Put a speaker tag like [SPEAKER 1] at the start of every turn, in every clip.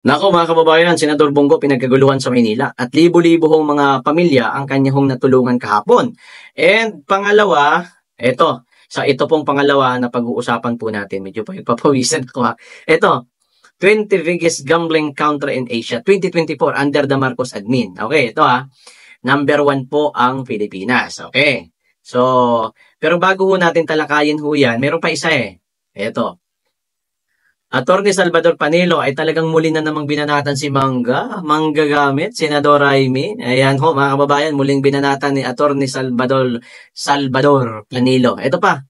[SPEAKER 1] Nako mga kababayan, Senador Bongo pinagkaguluhan sa Maynila at libo-libo hong mga pamilya ang kanya hong natulungan kahapon. And pangalawa, ito pong pangalawa na pag-uusapan po natin, medyo pa papawisan ako ha. Ito, 20 biggest gambling country in Asia, 2024 under the Marcos admin. Okay, ito ha. Number 1 po ang Pilipinas. Okay. So, pero bago ho natin talakayin ho yan, meron pa isa eh. Ito, Attorney Salvador Panelo ay talagang muli na namang binanatan si Manggagamit, Senador Raimi. Ayan ho mga kababayan, muling binanatan ni Attorney Salvador Panelo. Ito pa.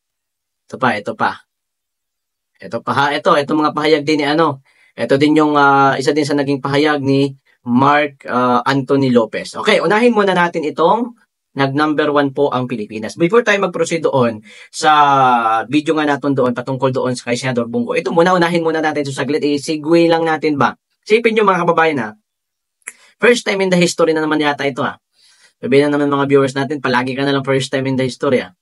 [SPEAKER 1] Ito mga pahayag din ni ano. Ito din yung isa din sa naging pahayag ni Mark Anthony Lopez. Okay, unahin muna natin itong nag-number 1 po ang Pilipinas. Before tayo mag-proceed doon sa video nga natin doon, patungkol doon sa kay Senador Bongo, ito muna, unahin muna natin ito saglit, segue lang natin ba? Sipin nyo mga kababayan ha, first time in the history na naman yata ito ha. Sabihin na naman mga viewers natin, palagi ka na lang first time in the history ha.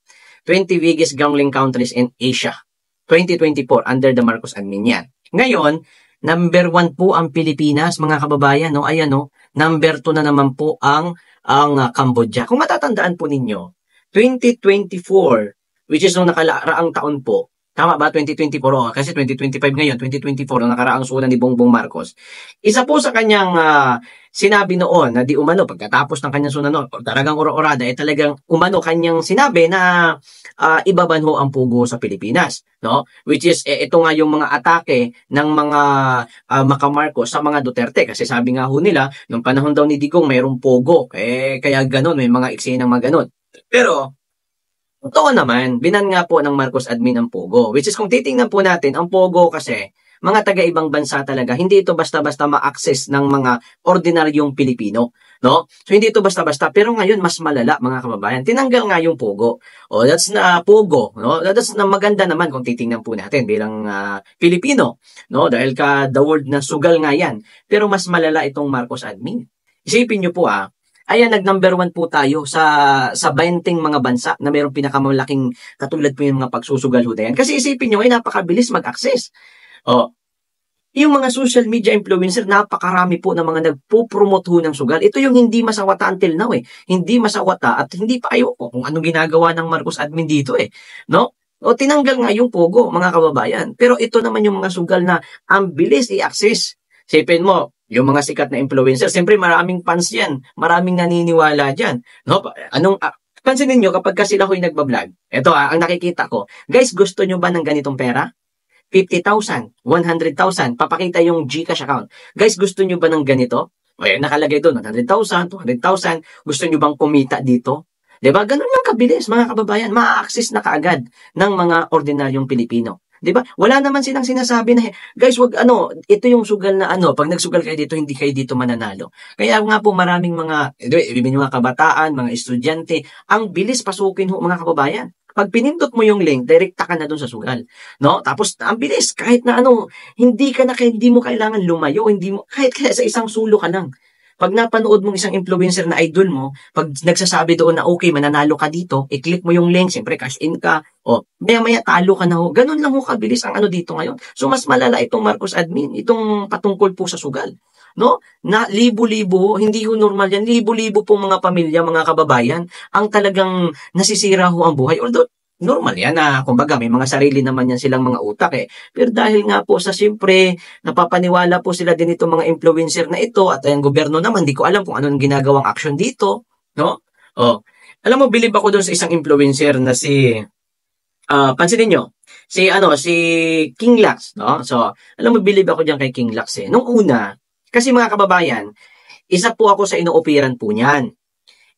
[SPEAKER 1] 20 biggest gambling countries in Asia, 2024, under the Marcos admin yan. Ngayon, number 1 po ang Pilipinas, mga kababayan, no? Ayan, no? Number 2 na naman po ang Cambodia. Kung matatandaan po ninyo, 2024, which is nung nakaraang taon po, tama ba? 2024, kasi 2025 ngayon, 2024, nung nakaraang sunan ni Bongbong Marcos. Isa po sa kanyang sinabi noon na di umano, pagkatapos ng kanyang sunan noon, talagang ora-orada, talagang umano kanyang sinabi na ibaban ho ang pugo sa Pilipinas, no? Which is ito nga yung mga atake ng mga Marcos sa mga Duterte, kasi sabi nga ho nila nung panahon daw ni Digong mayroong pugo, kaya ganun, may mga eksenang mga ganun. Pero totoo naman, binan nga po ng Marcos admin ang Pogo. Which is kung titingnan po natin, ang Pogo kasi, mga taga-ibang bansa talaga, hindi ito basta-basta ma-access ng mga ordinaryong Pilipino. No? So hindi ito basta-basta, pero ngayon mas malala mga kababayan. Tinanggal nga yung Pogo. O that's na Pogo, no? That's na maganda naman kung titingnan po natin bilang Pilipino, no? Dahil the word na sugal nga yan. Pero mas malala itong Marcos admin. Isipin niyo po ayan, nag-number 1 po tayo sa 20 mga bansa na mayroong pinakamalaking katulad po yung mga pagsusugal ho yan. Kasi isipin nyo, napakabilis mag-access. Yung mga social media influencer, napakarami po ng mga nagpo-promote ho ng sugal. Ito yung hindi masawata until now Hindi masawata at hindi pa ayoko kung anong ginagawa ng Marcos admin dito No? O tinanggal nga yung Pogo, mga kababayan. Pero ito naman yung mga sugal na ang bilis i-access. Sipin mo, yung mga sikat na influencer, siyempre maraming fans yan, maraming naniniwala dyan. No? Pansinin nyo, kapag sila ho'y nagbablog, ito ang nakikita ko, guys, gusto nyo ba ng ganitong pera? 50,000, 100,000, papakita yung GCash account. Guys, gusto nyo ba ng ganito? O nakalagay doon, 100,000, 200,000, gusto nyo bang kumita dito? Diba? Ganun lang kabilis, mga kababayan, ma-access na kaagad ng mga ordinaryong Pilipino. 'Di ba? Wala naman silang sinasabi na guys, wag ito yung sugal na pag nagsugal kayo dito, hindi kayo dito mananalo. Kaya nga po maraming mga mga kabataan, mga estudyante, ang bilis pasukin ho mga kababayan. Pag pinindot mo yung link, direkta ka na doon sa sugal, no? Tapos ang bilis kahit na hindi mo kailangan lumayo, kahit sa isang sulo ka lang. Pag napanood mong isang influencer na idol mo, pag nagsasabi doon na okay, mananalo ka dito, i-click mo yung link, siyempre cash in ka, maya-maya talo ka na ho. Ganun lang ho kabilis ang dito ngayon. So mas malala itong Marcos admin, itong patungkol po sa sugal. No? Na libo-libo, hindi ho normal yan, libo-libo pong mga pamilya, mga kababayan, ang talagang nasisira ho ang buhay. Although, normal yan kumbaga may mga sarili naman yan silang mga utak Pero dahil nga po sa siyempre, napapaniwala po sila din itong mga influencer na ito at ang gobyerno naman, di ko alam kung anong ginagawang action dito, no? Alam mo, bilib ako doon sa isang influencer na pansinin nyo, si King Lax, no? So, alam mo, bilib ako diyan kay King Lax Nung una, kasi mga kababayan, isa po ako sa inuopiran po niyan.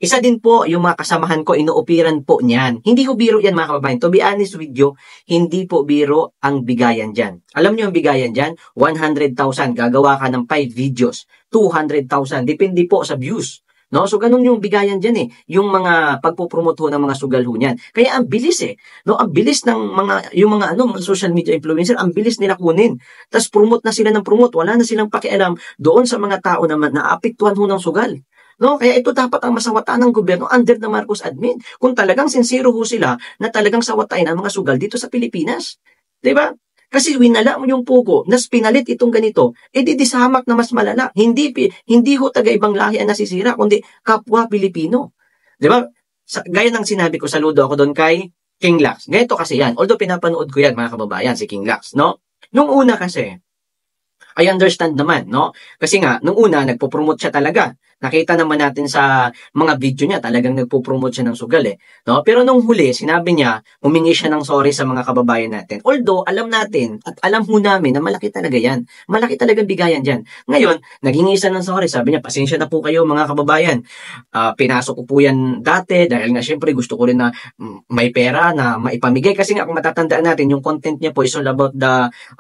[SPEAKER 1] Isa din po yung mga kasamahan ko, inuopiran po niyan. Hindi ko biro yan mga kababayan. To be honest with you, hindi po biro ang bigayan dyan. Alam niyo ang bigayan dyan? 100,000. Gagawa ka ng 5 videos. 200,000. Depende po sa views. No? So, ganun yung bigayan dyan Yung mga pagpupromote ng mga sugal ho niyan. Kaya ang bilis No? Ang bilis ng mga social media influencer, ang bilis nila kunin. Tapos promote na sila ng promote. Wala na silang pakialam doon sa mga tao na naapektuhan ho ng sugal. No, kaya ito dapat ang masawataan ng gobyerno under the Marcos admin. Kung talagang sincero ho sila na talagang sawatain ang mga sugal dito sa Pilipinas. 'Di ba? Kasi winala mo yung pugo, nas pinalit itong ganito, di samak na mas malala. Hindi ho taga-ibang lahi ang nasisira, kundi kapwa Pilipino. Di ba? Gaya ng sinabi ko, saludo ako doon kay King Lax. Ganito kasi yan. Although pinapanood ko yan, mga kababayan, si King Lax, no? Nung una kasi, I understand naman, no? Kasi nga, nung una, nagpo-promote siya talaga. Nakita naman natin sa mga video niya, talagang nagpo-promote siya ng sugal eh. No? Pero nung huli, sinabi niya, humingi siya ng sorry sa mga kababayan natin. Although, alam natin, at alam ho namin na malaki talaga yan. Malaki talagang bigayan dyan. Ngayon, naghingi siya ng sorry. Sabi niya, pasensya na po kayo mga kababayan. Pinasok ko po yan dati dahil nga syempre gusto ko rin na may pera na maipamigay. Kasi nga, kung matatandaan natin, yung content niya po is all about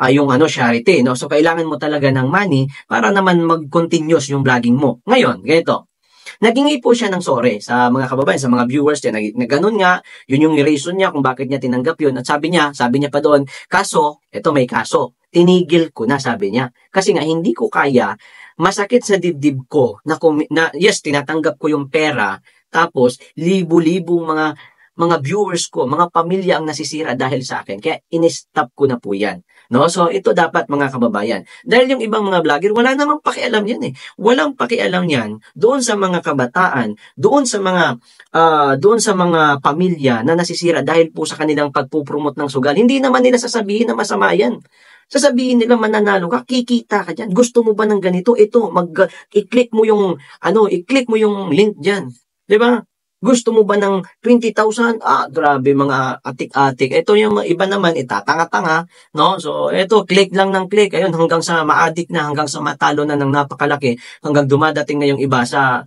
[SPEAKER 1] yung charity. No? So, kailangan mo talaga ng money para naman mag-continuous yung vlogging mo. Ngayon, ganito. Naghingi po siya ng sorry sa mga kababayan, sa mga viewers niya, na ganun nga, yun yung reason niya kung bakit niya tinanggap yun. At sabi niya pa doon, kaso, may kaso, tinigil ko na, sabi niya. Kasi nga, hindi ko kaya, masakit sa dibdib ko, yes, tinatanggap ko yung pera, tapos, libo-libong mga viewers ko, mga pamilya ang nasisira dahil sa akin. Kaya, in-stop ko na po yan. No? So, ito dapat mga kababayan. Dahil yung ibang mga vlogger, wala namang pakialam yan eh. Walang pakialam yan doon sa mga kabataan, doon sa mga pamilya na nasisira dahil po sa kanilang pagpupromote ng sugal. Hindi naman nila sasabihin na masama yan. Sasabihin nila mananalo ka, kikita ka dyan. Gusto mo ba ng ganito? Ito, i-click mo yung link dyan. 'Di ba? Gusto mo ba ng 20,000? Grabe mga atik-atik. Ito yung iba naman, itatanga-tanga, no? So, ito, click lang ng click. Ayun, hanggang sa ma-addict na, hanggang sa matalo na ng napakalaki, hanggang dumadating na yung iba sa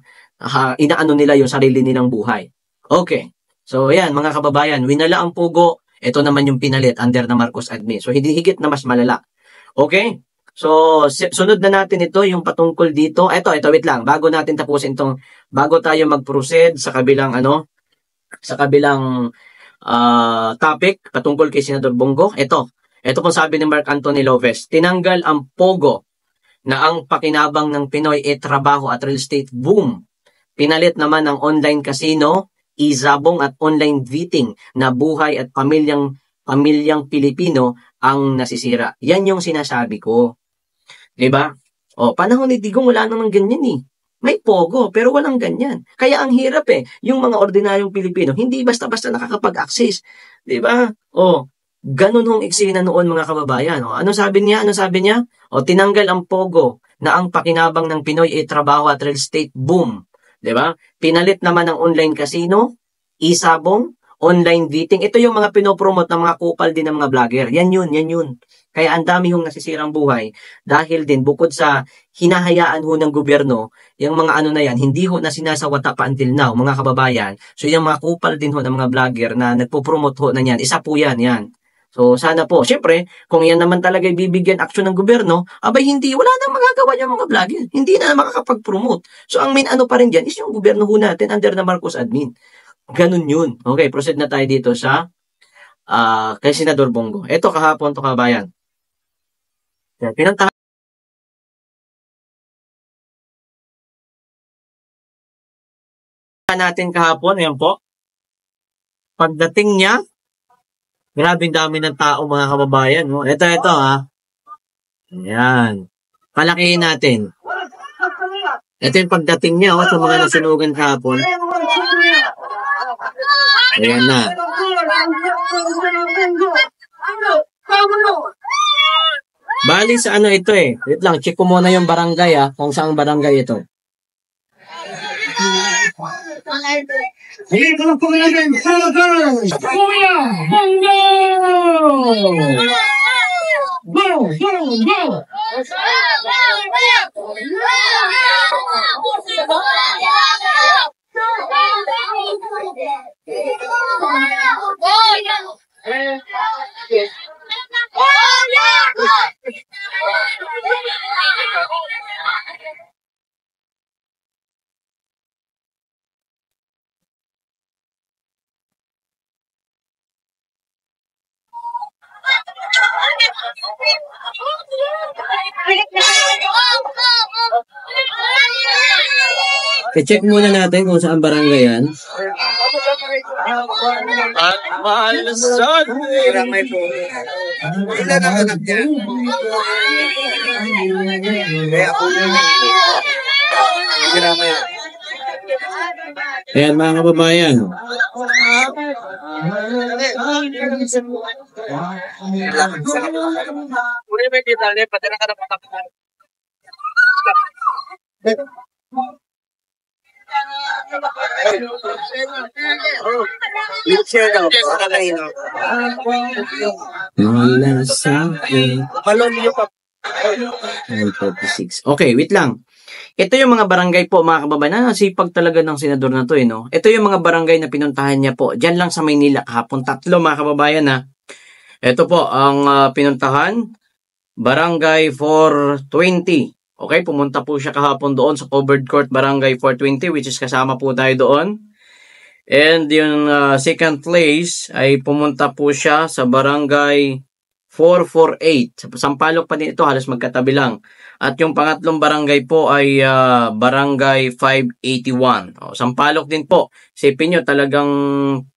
[SPEAKER 1] inaano nila yung sarili nilang buhay. Okay. So, ayan, mga kababayan, winala ang pugo. Ito naman yung pinalit under na Marcos admin. So, hindi higit na mas malala. Okay? So, sunod na natin ito, yung patungkol dito. Ito, wait lang. Bago natin tapusin itong, bago tayo mag-proceed sa kabilang, topic, patungkol kay Senador Bongo. Ito pong sabi ni Mark Anthony Lopez, tinanggal ang pogo na ang pakinabang ng Pinoy trabaho at real estate boom. Pinalit naman ang online casino, izabong at online vetting na buhay at pamilyang Pilipino ang nasisira. Yan yung sinasabi ko. Diba? Panahon ni Digong wala namang ganyan eh. May pogo, pero walang ganyan. Kaya ang hirap eh. Yung mga ordinaryong Pilipino, hindi basta-basta nakakapag-access. Diba? Ganun hong eksena noon mga kababayan. Ano sabi niya? Tinanggal ang pogo na ang pakinabang ng Pinoy trabaho at real estate boom. Diba? Pinalit naman ang online casino, isabong, online vetting. Ito yung mga pinopromote ng mga kupal din ng mga vlogger. Yan yun. Kaya ang dami yung nasisirang buhay dahil din bukod sa hinahayaan ho ng gobyerno, yung mga na yan, hindi ho na sinasawata pa until now, mga kababayan. So yung mga kupal din ho ng mga vlogger na nagpo-promote ho na yan, isa po yan. So sana po, syempre, kung yan naman talaga ibibigyan aksyon ng gobyerno, wala nang magagawa yung mga vlogger. Hindi na makakapag-promote. So ang main pa rin dyan is yung gobyerno ho natin under na Marcos admin. Ganun yun. Okay, proceed na tayo dito sa kay Senador Bongo. Ito kahapon to kabayan. Pinuntahan natin kahapon, ayan po. Pagdating niya, grabing dami ng tao mga kababayan. Ito ha. Ayan. Palakihin natin. Ito yung pagdating niya sa mga nasunugan kahapon. Ayan na. Bali sa ito eh. Wait lang, check ko muna yung barangay kung saang barangay ito. I-check muna natin kung saan barangay yan. At mahal na son.
[SPEAKER 2] Ilan ang anak niya? Kaya ako kinama yan.
[SPEAKER 1] Ayan mga kababayan.
[SPEAKER 2] Uri may kita niya, pati na ka na patakpan. Wheelchair daw.
[SPEAKER 1] Wala sa akin.
[SPEAKER 2] Balon niyo pa.
[SPEAKER 1] 9:46. Okay, wait lang. Ito yung mga barangay po, mga kababayan. Sipag talaga ng senador na to, no? Ito yung mga barangay na pinuntahan niya po. Diyan lang sa Maynila, kahapon 3, mga kababayan, ha? Ito po, ang pinuntahan, Barangay 420. Okay, pumunta po siya kahapon doon sa Covered Court Barangay 420, which is kasama po tayo doon. And yung second place ay pumunta po siya sa Barangay 448. Sa Sampaloc pa din ito, halos magkatabi lang. At yung pangatlong barangay po ay Barangay 581. O, Sampaloc din po. Isipin nyo, talagang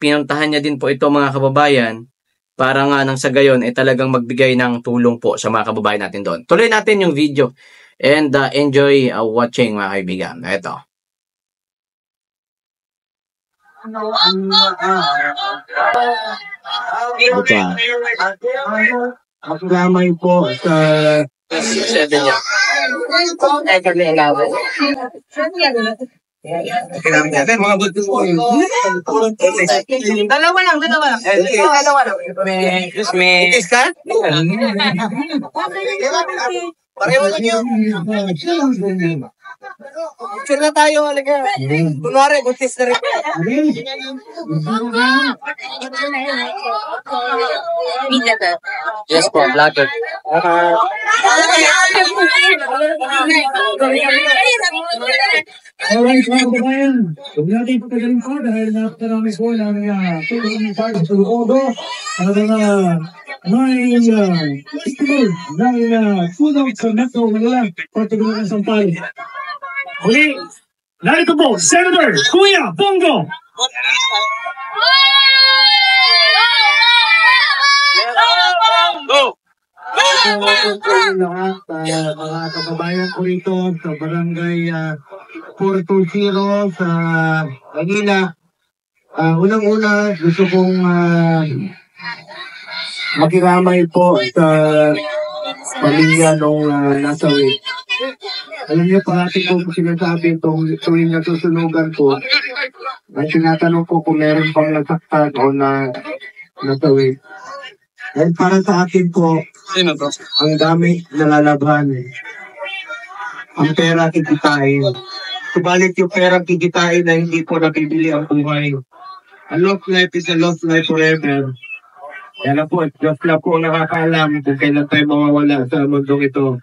[SPEAKER 1] pinuntahan niya din po ito, mga kababayan, para nga nang sa gayon ay talagang magbigay ng tulong po sa mga kababayan natin doon. Tuloy natin yung video and enjoy watching, mga kaibigan. Ito.
[SPEAKER 2] Ang gamay po sa 7 niya. Mga buti mo. Dalawa lang. Dalawa lang.
[SPEAKER 1] Excuse me.
[SPEAKER 2] Itis ka? Pareho lang yun. Picture na tayo, alaga. Kunwari, butis na rin.
[SPEAKER 1] Yes po, vlogger.
[SPEAKER 3] Alright, mga kababayan, huwag natin pagkagaling po dahil napakarami po ng tulong ng party sa Luodo. May festival ng food out sa Metro Manila, particular ng Sampal. Huli, narito po, Senator Kuya Bongo! Mga kababayan ko rito sa barangay 420 sa Manila. Unang-una, gusto kong makiramay po sa pamilya nung nasawi. Alam niyo, parati ko sinasabi itong tuwing natusunugan ko, at tinatanong ko kung meron pang nasaktan o nasawi. Dahil para sa akin po, ang dami nalalaban. Ang pera kikitain. Subalit yung pera kikitain na hindi po nabibili ang buhay. A lost life is a lost life forever. Kaya na po, Diyos na po nakakaalam kung kailan tayo mawawala sa mundong ito.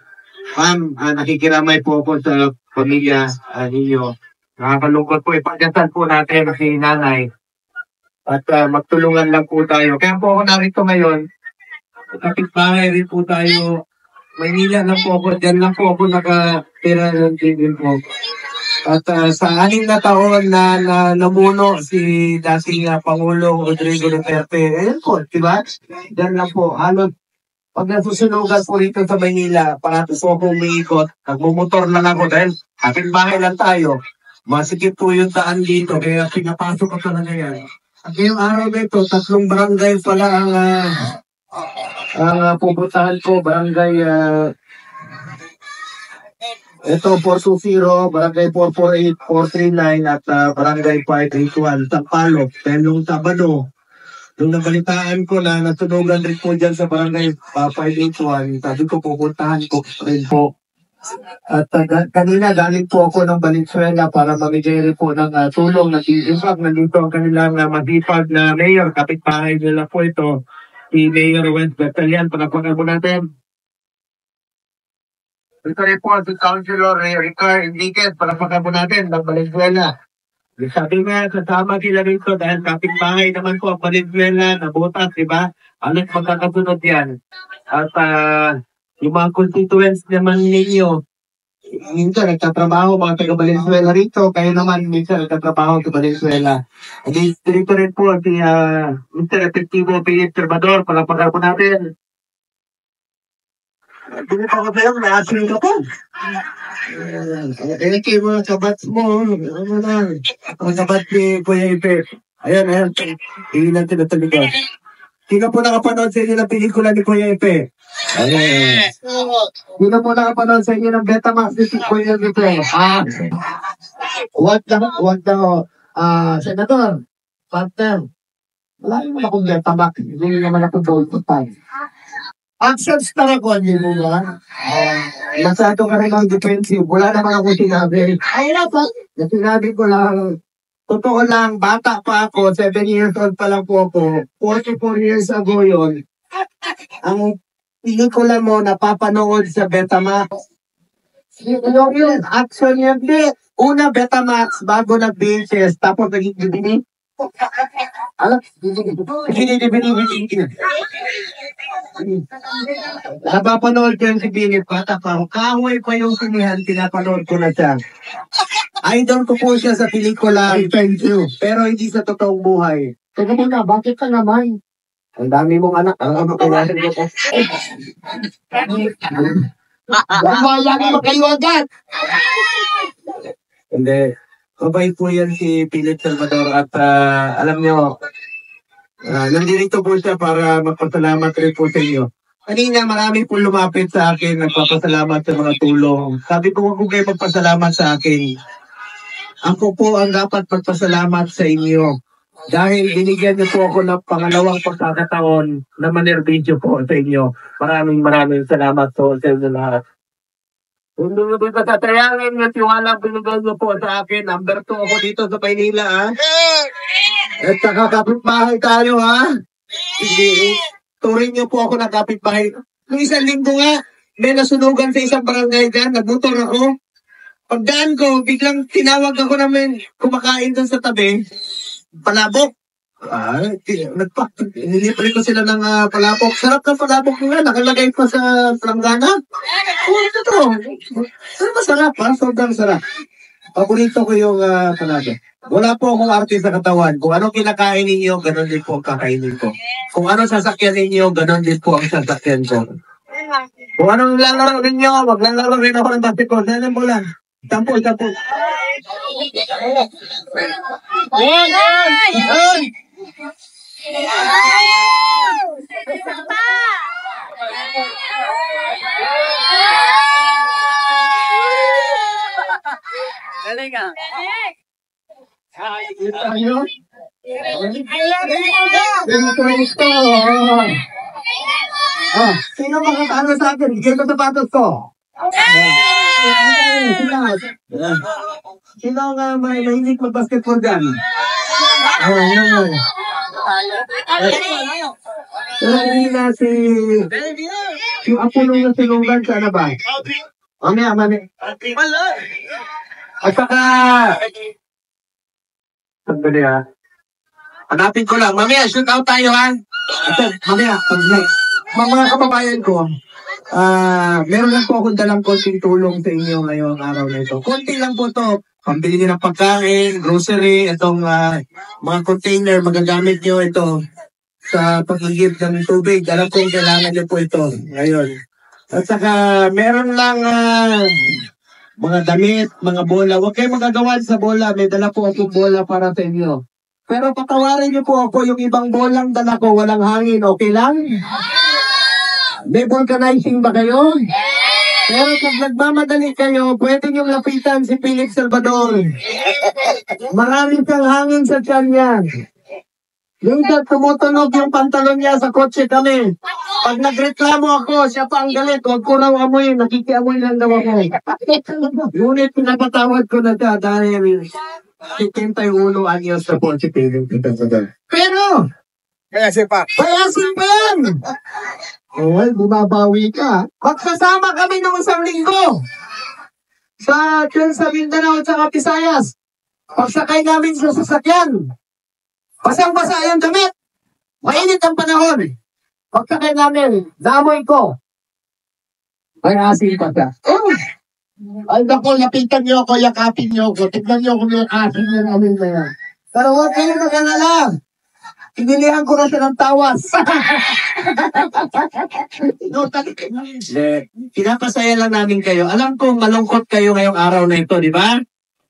[SPEAKER 3] Ma'am, nakikiramay po ako sa pamilya ninyo. Nakakalungkot po, ipagdasan po natin si nanay. At magtulungan lang po tayo. Kaya po ako narito ngayon. Kapit-bahay rin po tayo. Maynila lang po ako. Diyan lang po ako nakatira ng din po. At sa 6 na taon na namuno si dating Pangulong Rodrigo Duterte. Ayan po, diba? Diyan lang po. Pag nasusunugan po rito sa Maynila, parati po ako umiikot. Nagmumotor lang ako dahil kapit-bahay lang tayo. Masikip po yung daan dito. Kaya pinapasok ko talaga yan. At ngayong araw na ito, 3 barangay pala ang pupuntahan ko. Barangay ito 420, barangay 448, 439 at barangay 581 Sampaloc. Dahil nung Sabado, nung nabalitaan ko na natunugan rin po dyan sa barangay 581, sabi ko pupuntahan ko rin po. At kanina galing po ako ng Valenzuela para mamigay rin po ng tulong na impact. Nandito ang kanilang masipag na mayor, kapitbahay nila po ito, si Mayor Wens Bertalian. Pagkakunan po natin. Ito rin po si Councilor Ricard Enriquez, pagkakunan po natin ng Valenzuela. Sabi nga, kasama sila rito dahil kapitbahay naman po ang Valenzuela na butas, diba? Alas magkakasunod yan. At yung mga constituents naman ninyo, minsan nagtatrabaho mga taga Valenzuela rito, kayo naman minsan nagtatrabaho sa Valenzuela. Dito rin po si Mr. Efectivo P. Salvador, palapagal po natin. Bili pa ko sa'yo, may asin ka pa. Thank you mga kabats mo. Ano lang. Mga kabats ni Kuya Ipe. Ayan. Hindi natin nataligan. Hindi ka po nakapanood sa inyo ng pelikula ni Kuya Ipe. Ayan. Hindi ka po nakapanood sa inyo ng Betamax ni Kuya Ipe. Huwag na. Senator, partner. Wala naman akong Betamax. Hindi naman ako gold to time. Action star ako, hindi mo ba? Masyado ka rin ang defensive. Wala naman ako sinabi. Ay na po. Sinabi ko lang, totoo lang, bata pa ako, 7 years old pa lang po ako. 44 years ago yun. Ang pelikula mo napapanood sa Betamax. Yung action yun, una Betamax, bago nag-VHS, tapos naging DVD. Alam, napapanood ko yung si Billy, bata pa ako. Kahoy pa yung sinihan, pinapanood ko na siya. Idol ko po siya sa pelikula. Thank you. Pero hindi sa totoong buhay. Teka muna, bakit ka naman? Ang dami mong anak. Ang ano kaya rin ko. Wala ka kayo agad. Hindi. Kabay po yan si Philip Salvador at alam niyo, nandito po siya para magpasalamat rin po sa inyo. Kanina marami po lumapit sa akin, nagpapasalamat sa mga tulong. Sabi ko, huwag kayo magpasalamat sa akin. Ako po ang dapat magpasalamat sa inyo. Dahil binigyan niyo po ako ng pangalawang pagkakataon na manerbidyo po sa inyo. Maraming salamat po sa inyo lahat. Hindi nyo dito sa tayangin yung tiwalang binigay nyo po sa akin. Number 2 ako dito sa Maynila, ha? At saka kapitbahay tayo, ha? Hindi, turing nyo po ako na kapitbahay. Nung isang linggo nga, may nasunugan sa isang barangay dyan, nagmotor ako. Pagdaan ko, biglang tinawag ako namin, kumakain doon sa tabi. Palabok. Nilibre ko sila ng palabok. Sarap ng palabok nga, nakalagay pa sa planggana. Ito to. Pero masarap, ha? Sobrang sarap. Paborito ko yung palabok. Wala po akong arte sa katawan. Kung anong kinakain ninyo, ganon din po ang kakainin ko. Kung anong sasakyan ninyo, ganon din po ang sasakyan ko. Kung anong lalaro ninyo, maglalaro rin ako ng basketball. Saan mo lang? Tampo.
[SPEAKER 2] Galing ka.
[SPEAKER 3] Sino makakaano sa akin? Bigyan ko sapatos ko. Sino nga may mahilig mag-basketball dyan? Kanina yung apo nung sinunggan sana ba? Mami. At saka, sandali ha. Hanapin ko lang. Mamaya, shoot out tayo ha. Mamaya, pag-next. Mga kababayan ko, meron lang po akong dalang konting tulong sa inyo ngayong araw na ito. Konti lang po to. Pambili nyo ng pagkain, grocery, itong mga container, magagamit nyo ito sa pag-give ng tubig. Alam kong kailangan nyo po ito ngayon. At saka, meron lang mga damit, mga bola. Huwag kayong magagawa sa bola. May dala po akong bola para sa inyo. Pero patawarin niyo po ako, yung ibang bolang dala ko, walang hangin. Okay lang? May vulcanizing ba kayo? Pero pag nagmamadali kayo, pwede niyong lapitan si Philip Salvador. Maraming kang hangin sa tiyan yan. Yung tumutunog yung pantalon niya sa kotse kami. Pag nagreklamo ako, siya pa ang galit. Huwag ko raw amoy, nakikiamoy lang daw ako. Ngunit pinapatawad ko na siya dahil 71 anyos na po si Philip Salvador. Pero,
[SPEAKER 2] Kaya pa
[SPEAKER 3] yan! Well, bumabawi ka. Magsasama kami ng isang linggo sa Mindanao at sa Visayas. Pagsakay namin sa sasakyan. Basang-basa yung damit. Mainit ang panahon. Pagsakay namin, namoy ko. May asin pa siya. Ay, naku, lapitan niyo ako, yakapin niyo ako. Tignan niyo kung yung asin niyo namin na yan. Pero huwag kayo nagalala. Pinilihan ko na siya ng tawas. Pinapasaya lang namin kayo. Alam ko malungkot kayo ngayong araw na ito, di ba?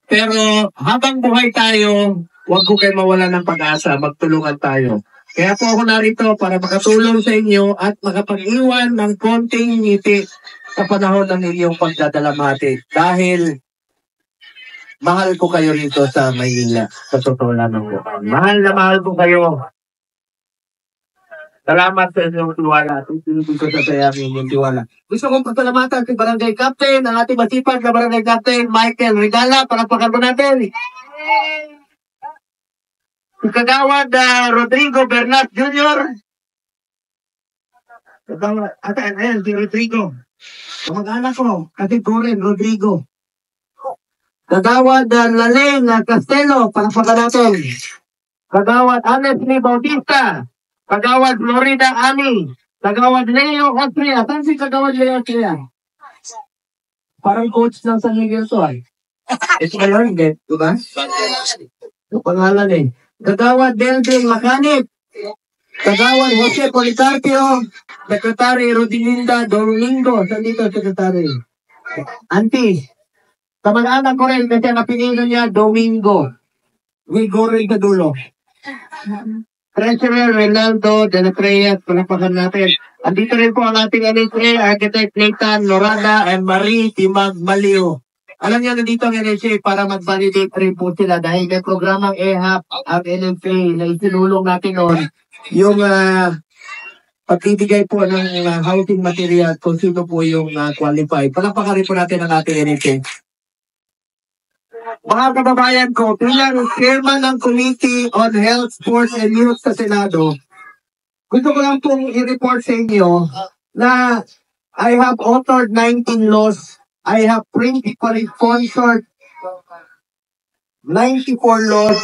[SPEAKER 3] Pero habang buhay tayo, huwag ko kayo mawala ng pag-asa. Magtulungan tayo. Kaya po ako narito para makatulong sa inyo at makapag-iwan ng konting ngiti sa panahon ng inyong pagdadalamhati. Dahil mahal ko kayo rito sa Maynila. Sa totoo lamang po. Mahal na mahal ko kayo. Salamat sa inyong tiwala. Hindi ko sasayangin yung tiwala. Gusto kong pasalamatan si Barangay Captain, ang ating masipag na Barangay Captain, Michael Regala, para pakarbo natin. Si Kagawad Rodrigo Bernat Jr. Ayan, si Rodrigo. Kamag-anak ko, Katigurin Rodrigo. Kagawad Laleng Castelo, para natin. Kagawad Anthony Bautista. Kagawad Florida Ani. Kagawad Leo Austria. Saan si Kagawad Leo Austria? Parang coach ng San Miguel to ay. Ito ba yun? Diba? Ito pangalan eh. Kagawad Delvin Macanit. Kagawad Jose Policarpio. Secretary Rodilinda Domingo. Saan dito Secretary? Auntie. Kamag-anak ko rin kasi napinino niya Domingo. Wigore Gadulo. Treasurer Renaldo de la Creyat, panapakan natin. Andito rin po ang ating NHA, Architect Nathan Lorada and Marie Timag Malio. Alam niyo, nandito ang NHA para mag-validate rin po sila dahil may programang EHAP ang NFA na isinulong natin noon yung pagbibigay po ng housing material kung sino po yung qualified. Panapakan rin po natin ang ating NHA. Mga kababayan ko, bilang chairman ng Committee on Health, Sports, and Youth sa Senado, gusto ko lang pong i-report sa inyo na I have authored 19 laws. I have principally sponsored 94 laws.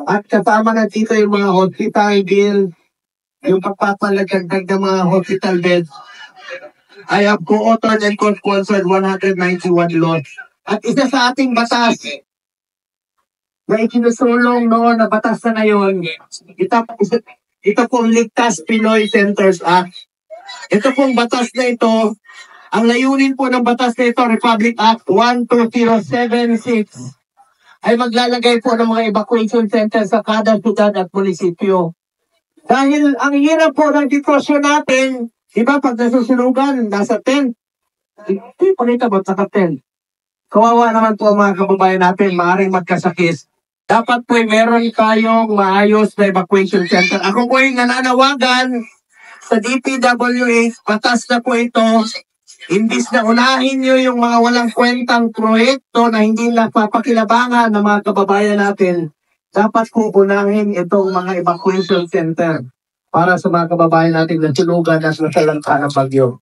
[SPEAKER 3] At kasama na dito yung mga hospital bill, yung pagpapalagdag ng mga hospital beds. I have co-authored and co-sponsored 191 laws. At isa sa ating batas na ikinusulong noon na batas na ngayon, ito pong Ligtas Pinoy Centers Act. Ito pong batas na ito, ang layunin po ng batas na ito, Republic Act 12076, ay maglalagay po ng mga evacuation centers sa kada syudad at munisipyo. Dahil ang hirap po ng sitwasyon natin, diba pag nasusunugan, nasa tent, hindi pa rin tabot sa tent. Kawawa naman po mga kababayan natin, maaaring magkasakit. Dapat po meron tayong maayos na evacuation center. Ako po ay nananawagan sa DPWH, batas na po ito. Imbis na unahin nyo yung mga walang kwentang proyekto na hindi napapakilabangan ng mga kababayan natin, dapat po unahin itong mga evacuation center para sa mga kababayan natin na tulugan at nasalanta ng bagyo.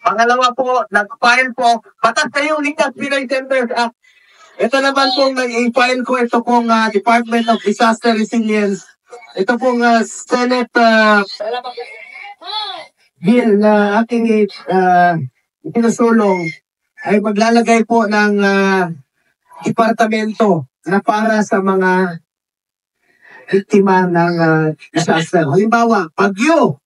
[SPEAKER 3] Pangalawa po, nag-file po, batas na yung Ligtas Pinoy Centers Act. Ito naman po, nag-file ko ito pong Department of Disaster Resilience. Ito pong Senate bill na aking inusulong ay maglalagay po ng departamento na para sa mga biktima ng disaster. Halimbawa, bagyo,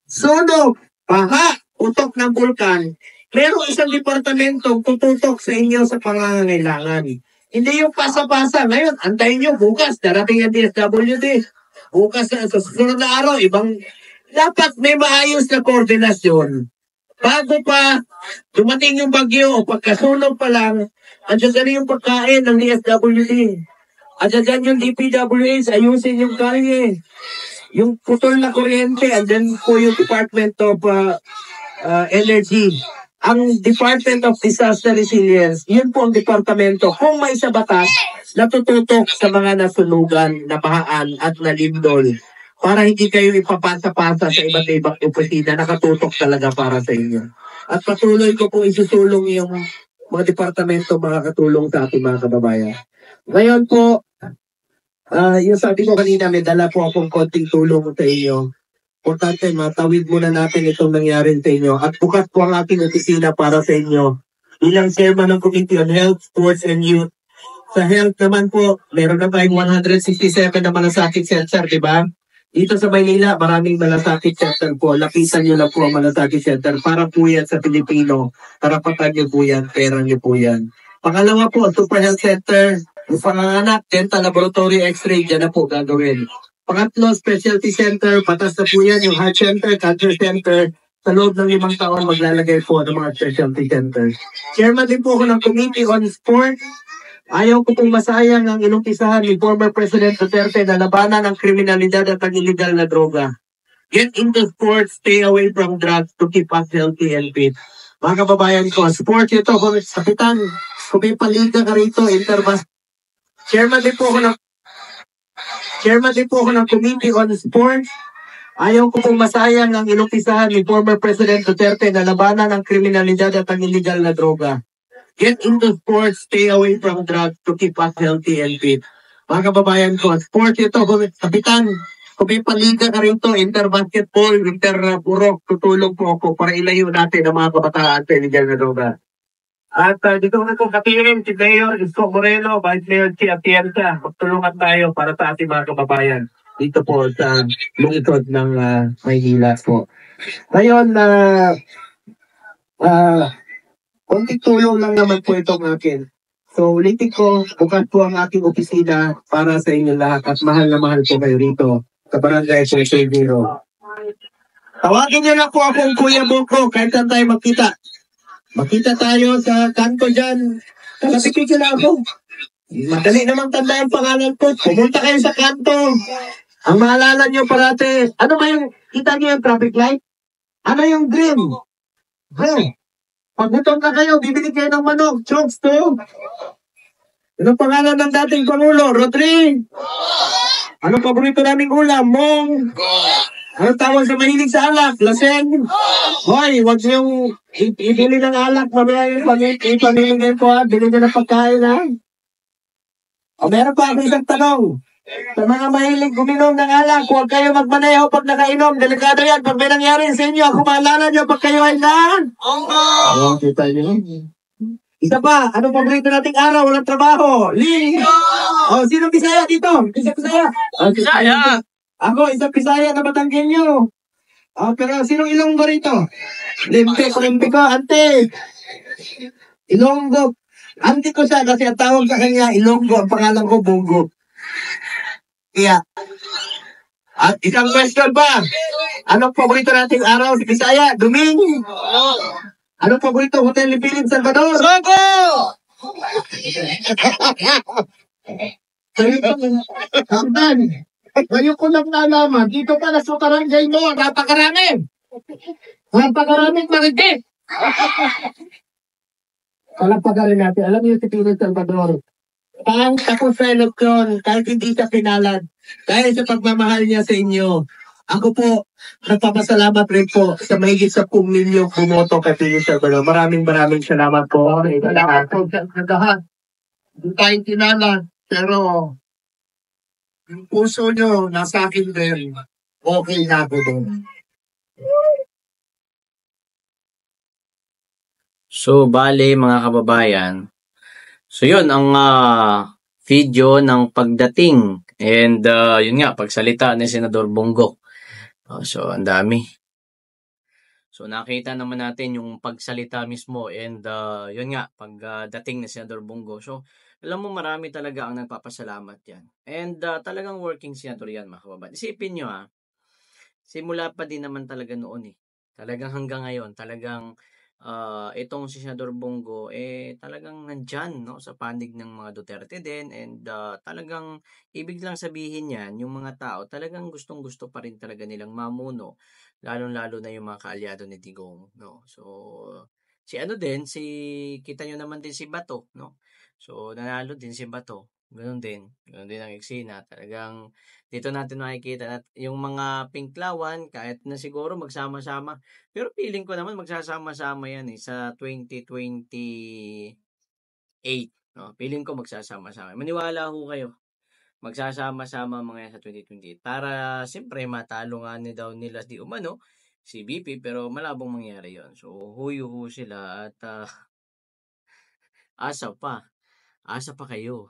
[SPEAKER 3] sunog, baha, utok ng bulkan, merong isang departamento tututok sa inyo sa pangangailangan. Hindi yung pasa-pasa. Ngayon, antayin nyo, bukas, darating ang DSWD. Bukas na, sa susunod na araw, dapat may maayos na koordinasyon. Bago pa dumating yung bagyo o pagkasunog pa lang, andyan yung pagkain ng DSWD. Andyan yung DPWH, ayusin yung kalye. Yung putol na kuryente, andyan po yung Department of Energy. Ang Department of Disaster Resilience, yun po ang departamento kung may sa batas na tututok sa mga nasunugan, nabahaan at nalindol para hindi kayo ipapasa-pasa sa iba't ibang opisina, nakatutok talaga para sa inyo. At patuloy ko po isusulong yung mga departamento makakatulong sa ating mga kababayan. Ngayon po, yung sabi ko kanina, may dala po akong konting tulong sa inyo. Importante, matawid muna natin itong nangyari sa inyo. At bukas po ang ating opisina para sa inyo. Bilang chairman ng Committee on Health, Sports, and Youth Sa health naman po, meron na tayong 167 na malasakit center, di ba? Dito sa Maynila, maraming malasakit center po. Lapitan nyo lang po ang malasakit center. Para po yan sa Pilipino. Karapatan nyo po yan. Pera nyo po yan. Pangalawa po, Super Health Center. Yung panganganak, dental laboratory x-ray, dyan na po gagawin. Pangatlo, specialty center. Patas na po yan. Yung heart center, cancer center. Sa loob ng 5 taon, maglalagay po ng mga specialty centers. Chairman din po ako ng Committee on Sport. Ayaw ko pong masayang ang inumpisahan ni former President Duterte na labanan ang kriminalidad at ang illegal na droga. Get into sports, stay away from drugs to keep us healthy and fit. Mga kababayan ko, sports ito, kapitan, kung may paliga ka rito, interbas. Chairman din po ako ng Committee on Sports. Ayaw ko pong masayang ang inumpisahan ni former President Duterte na labanan ang kriminalidad at ang illegal na droga. Get into sports, stay away from drugs to keep us healthy and fit. Mga kababayan ko, sports ito, kapitan, kung may paliga ka rito, inter-basketball, inter-purok, tutulong po ako para ilayo natin ang mga kabataan sa illegal na droga. At dito na kong kapirin si Mayor Isko Moreno, Vice Mayor si Atienza. Magtulungan tayo para sa ating mga kababayan dito po sa lungsod ng Maynila po. Ngayon, konting tulong lang naman po itong akin. So, ulitin ko, bukas po ang aking opisina para sa inyo lahat at mahal na mahal po kayo rito sa Barangay 0. Tawagin niyo na po akong Kuya Boko kahit saan tayo magkita. Makita tayo sa kanto dyan. Kalapit na ako. Madali namang tanda ang pangalan ko. Pumunta kayo sa kanto. Ang maalala nyo parate, ano ba yung, kita niyo yung traffic light? Ano yung green? Green. Pag gutom na kayo, bibili kayo ng manok, chokes to. Anong pangalan ng dating Pangulo? Rodri. Anong paborito naming ulam? Mong. Anong tawag sa mahilig sa alak? Laseng. Hoy, wag niyong ibili ng alak. Mamaya yung pamimigay po ha. Bili niyo ng pagkain ha. O meron pa ako isang tanong. Sa mga mahilig guminom ng alak, huwag kayo magmaneho pag nakainom. Delikado yan. Pag may nangyari sa inyo, ako maalala nyo pag kayo ay naan. Oo, kita nyo. Isa pa, anong paborito nating araw? Walang trabaho. Linggo! O, sino Bisaya dito? Isa Bisaya? Bisaya! Ako, isang Bisaya na Batanggenyo. Pero sinong Ilonggo rito? Limpe ko, ante. Ilonggo. Ante ko siya kasi ang tawag sa kanya, Ilonggo. Ang pangalan ko, Bongo. Kaya, at isang question pa. Anong paborito nating araw sa Bisaya? Domingo. Anong paborito hotel ni Philip Salvador? Soko! Kaptan, ngayon ko lang nalaman, dito pala sa barangay mo, napakaraming marites. Kalapagarin natin, alam niyo si Philip Salvador. Ang takot sa eleksyon, kahit hindi siya pinalad, dahil sa pagmamahal niya sa inyo, ako po, nagpapasalamat rin po sa mahigit 10 milyong bumoto kay Philip Salvador. Maraming salamat po. Salamat po sa lahat. Hindi tayo pinalad, pero yung puso nyo, nasa akin din. Okay na ako doon.
[SPEAKER 1] So, bale mga kababayan, so yun ang video ng pagdating and yun nga, pagsalita ni Senador Bongo. So, ang dami. So, nakita naman natin yung pagsalita mismo and yun nga, pagdating ni Senador Bongo. So, alam mo marami talaga ang nagpapasalamat yan. And talagang working senator yan mga kababayan. Isipin nyo simula pa din naman talaga noon Talagang hanggang ngayon, talagang itong si Senador Bongo talagang nandyan sa panig ng mga Duterte din and talagang ibig lang sabihin yan yung mga tao talagang gustong-gusto pa rin talaga nilang mamuno lalong-lalo na yung mga kaalyado ni Digong so si kita nyo naman din si Bato so nanalo din si Bato ganun din ang eksena talagang dito natin makikita at yung mga pinklawan kahit na siguro magsama-sama pero feeling ko naman magsasama-sama yan sa 2028 feeling ko magsasama-sama maniwala ho kayo magsasama-sama mga yan sa 2028 para siyempre matalo nga daw nila di umano si BP pero malabong mangyari yon so huyo sila at asa pa kayo